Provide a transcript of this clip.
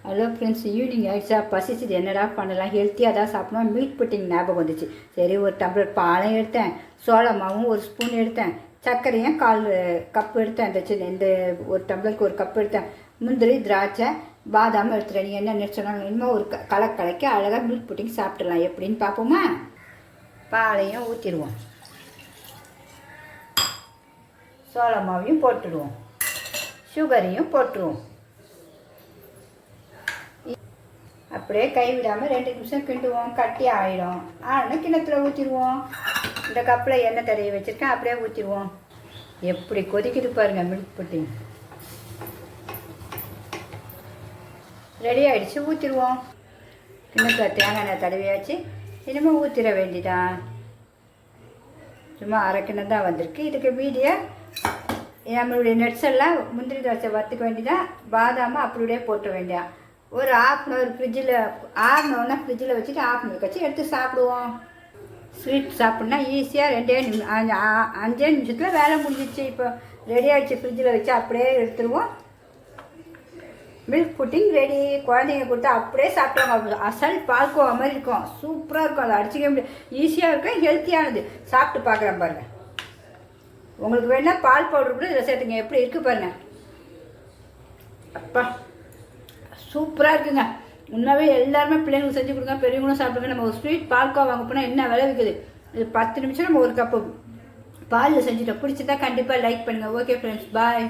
Hello friends, evening ஆகிடுச்சா, பசிச்சுது, என்னடா பண்ணலாம், ஹெல்த்தியாக தான் சாப்பிடணும். மில்க் புட்டிங் ஞாபகம் வந்துச்சு. சரி, ஒரு டம்ளர் பாலும் எடுத்தேன், சோள மாவும் ஒரு ஸ்பூன் எடுத்தேன், சர்க்கரையும் 1/4 கப் எடுத்தேன். இந்த ஒரு டம்ளருக்கு ஒரு கப் எடுத்தேன். முந்திரி, திராட்சை, பாதாம் எடுத்துட்டேன். நீங்கள் என்ன நினச்சோன்னாலும் இனிமேல் ஒரு கலக்கி அழகாக மில்க் புட்டிங் சாப்பிட்றலாம். எப்படின்னு பார்ப்போமா? பாலையும் ஊற்றிடுவோம், சோள மாவையும் போட்டுடுவோம், சுகரையும் போட்டுருவோம். அப்படியே கைவிடாமல் 2 நிமிஷம் கிண்டுவோம். கட்டி ஆகிடும். ஆனால் கிணத்துல ஊற்றிடுவோம். இந்த கப்பில் எண்ணெய் தடவி வச்சுருக்கேன், அப்படியே ஊற்றிடுவோம். எப்படி கொதிக்குது பாருங்கள் மில்க் புட்டிங். ரெடி ஆகிடுச்சு, ஊற்றிடுவோம். கிணத்துல தேங்காய் எண்ணெய் தடவியாச்சு. இனிமேல் ஊற்றிட வேண்டிதான். சும்மா அரை கிணறு தான் வந்திருக்கு. இதுக்கு மீடியா நம்மளுடைய நட்ஸ் எல்லாம் முந்திரி திராட்சை வறுத்துக்க வேண்டியதான். பாதாமல் அப்படியே போட்ட வேண்டியா. ஒரு 1/2 hour ஃப்ரிட்ஜில் ஆறினோன்னா ஃப்ரிட்ஜில் வச்சுட்டு 1/2 hour கழிச்சு எடுத்து சாப்பிடுவோம். ஸ்வீட் சாப்பிட்னா ஈஸியாக 5 நிமிஷத்தில் வேலை முடிஞ்சிச்சு. இப்போ ரெடி ஆகிடுச்சு. ஃப்ரிட்ஜில் வச்சு அப்படியே எடுத்துருவோம். Milk pudding ready. குழந்தைங்க கொடுத்தா அப்படியே சாப்பிடுவாங்க. அசல் பால்கோவா மாதிரி இருக்கும். சூப்பராக இருக்கும். அதை அடிச்சிக்க முடியாது. ஈஸியாக இருக்கும், ஹெல்த்தியானது. சாப்பிட்டு பார்க்குறேன் பாருங்கள். உங்களுக்கு வேணால் பால் பவுடர் கூட இதில் சேர்த்துங்க. எப்படி இருக்குது பாருங்கள். அப்பா, சூப்பராக இருக்குங்க. உண்மையாகவே எல்லாருமே பிள்ளைங்களுக்கு செஞ்சு கொடுங்க, பெரியவங்களும் சாப்பிடுங்க. நம்ம ஒரு ஸ்வீட் பால்கோவா வாங்க போனால் என்ன விலை விற்குது? இது 10 நிமிஷம் நம்ம ஒரு கப்பு பாலில் செஞ்சுட்டோம். பிடிச்சிருந்தா கண்டிப்பாக லைக் பண்ணுங்கள். ஓகே ஃப்ரெண்ட்ஸ், பாய்.